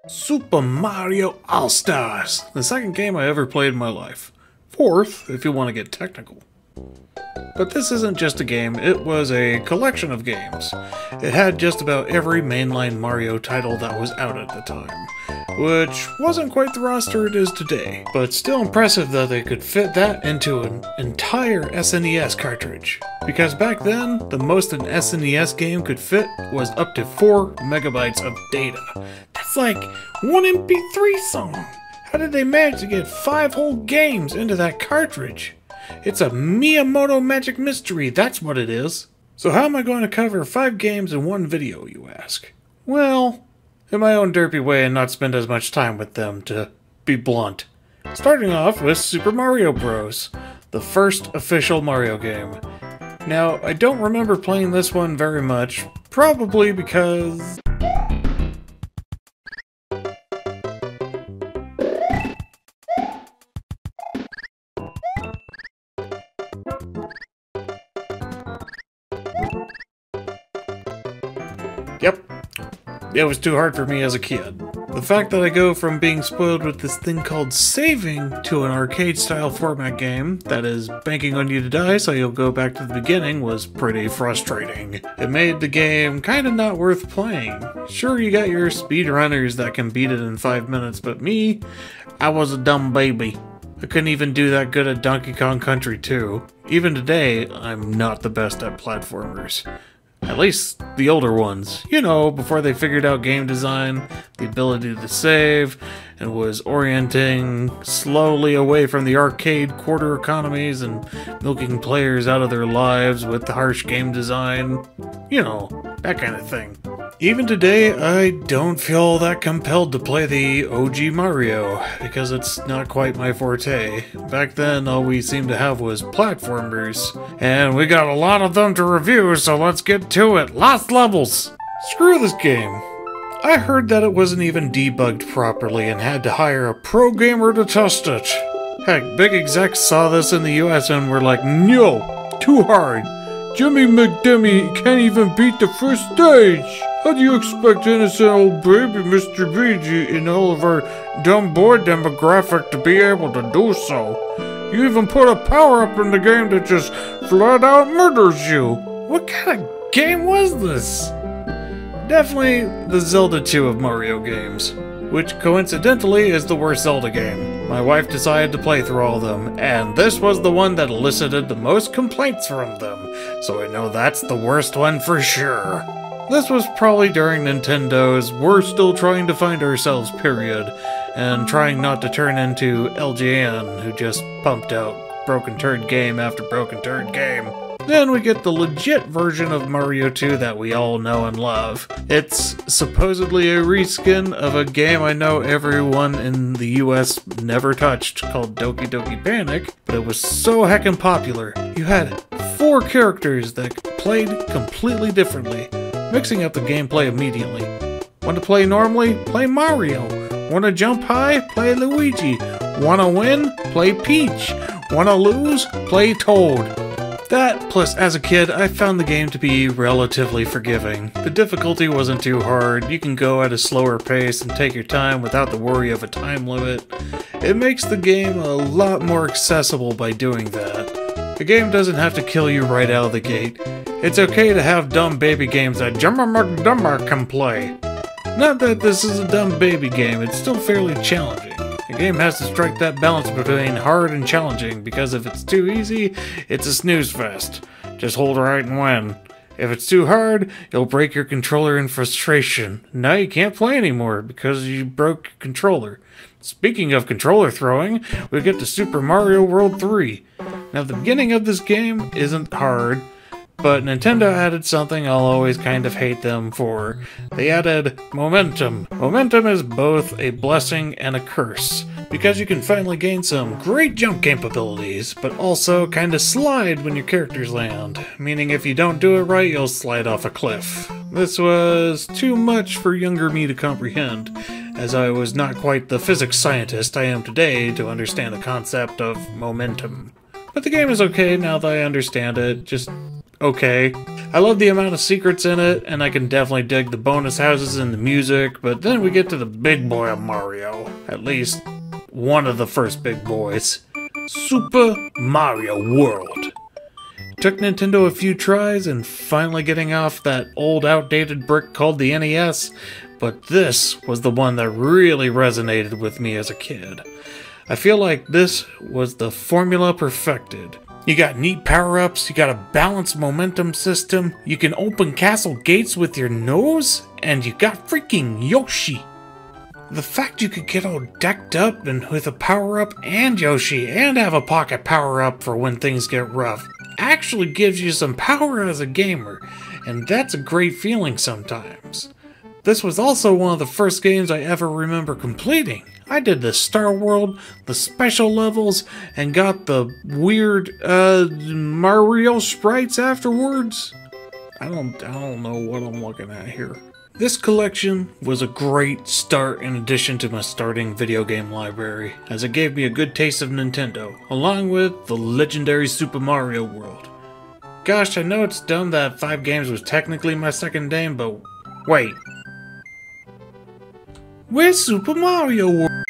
Super Mario All-Stars, the second game I ever played in my life. Fourth, if you want to get technical. But this isn't just a game, it was a collection of games. It had just about every mainline Mario title that was out at the time, which wasn't quite the roster it is today, but still impressive that they could fit that into an entire SNES cartridge. Because back then, the most an SNES game could fit was up to 4 megabytes of data. That's like one MP3 song! How did they manage to get 5 whole games into that cartridge? It's a Miyamoto magic mystery, that's what it is. So how am I going to cover 5 games in one video, you ask? Well, in my own derpy way and not spend as much time with them, to be blunt. Starting off with Super Mario Bros., the first official Mario game. Now, I don't remember playing this one very much, probably because... Yep, it was too hard for me as a kid. The fact that I go from being spoiled with this thing called saving to an arcade-style format game that is banking on you to die so you'll go back to the beginning was pretty frustrating. It made the game kinda not worth playing. Sure, you got your speedrunners that can beat it in 5 minutes, but me, I was a dumb baby. I couldn't even do that good at Donkey Kong Country 2. Even today, I'm not the best at platformers. At least the older ones, you know, before they figured out game design, the ability to save, and was orienting slowly away from the arcade quarter economies and milking players out of their lives with the harsh game design. You know, that kind of thing. Even today, I don't feel that compelled to play the OG Mario, because it's not quite my forte. Back then, all we seemed to have was platformers, and we got a lot of them to review, so let's get to it. Lost levels! Screw this game. I heard that it wasn't even debugged properly and had to hire a pro gamer to test it. Heck, big execs saw this in the US and were like, no, too hard. Jimmy McDemmy can't even beat the first stage. How do you expect innocent old baby Mr. BG in all of our dumb boy demographic to be able to do so? You even put a power-up in the game that just flat out murders you. What kind of game was this? Definitely the Zelda 2 of Mario games, which coincidentally is the worst Zelda game. My wife decided to play through all of them, and this was the one that elicited the most complaints from them, so I know that's the worst one for sure. This was probably during Nintendo's "we're still trying to find ourselves" period, and trying not to turn into LJN, who just pumped out broken turd game after broken turd game. Then we get the legit version of Mario 2 that we all know and love. It's supposedly a reskin of a game I know everyone in the US never touched, called Doki Doki Panic, but it was so heckin' popular. You had 4 characters that played completely differently, mixing up the gameplay immediately. Want to play normally? Play Mario. Want to jump high? Play Luigi. Want to win? Play Peach. Want to lose? Play Toad. That, plus as a kid, I found the game to be relatively forgiving. The difficulty wasn't too hard, you can go at a slower pace and take your time without the worry of a time limit. It makes the game a lot more accessible by doing that. The game doesn't have to kill you right out of the gate. It's okay to have dumb baby games that Jummer McDummer can play. Not that this is a dumb baby game, it's still fairly challenging. The game has to strike that balance between hard and challenging, because if it's too easy, it's a snooze fest. Just hold right and win. If it's too hard, you'll break your controller in frustration. Now you can't play anymore because you broke your controller. Speaking of controller throwing, we get to Super Mario World 3. Now the beginning of this game isn't hard, but Nintendo added something I'll always kind of hate them for. They added momentum. Momentum is both a blessing and a curse, because you can finally gain some great jump capabilities, but also kinda slide when your characters land, meaning if you don't do it right, you'll slide off a cliff. This was too much for younger me to comprehend, as I was not quite the physics scientist I am today to understand the concept of momentum. But the game is okay now that I understand it, just okay. I love the amount of secrets in it, and I can definitely dig the bonus houses and the music, but then we get to the big boy of Mario. At least one of the first big boys. Super Mario World. Took Nintendo a few tries and finally getting off that old outdated brick called the NES, but this was the one that really resonated with me as a kid. I feel like this was the formula perfected. You got neat power-ups, you got a balanced momentum system, you can open castle gates with your nose, and you got freaking Yoshi. The fact you could get all decked up and with a power-up and Yoshi and have a pocket power-up for when things get rough actually gives you some power as a gamer, and that's a great feeling sometimes. This was also one of the first games I ever remember completing. I did the Star World, the special levels, and got the weird, Mario sprites afterwards. I don't know what I'm looking at here. This collection was a great start in addition to my starting video game library, as it gave me a good taste of Nintendo, along with the legendary Super Mario World. Gosh, I know it's dumb that 5 games was technically my second name, but wait. Where's Super Mario World?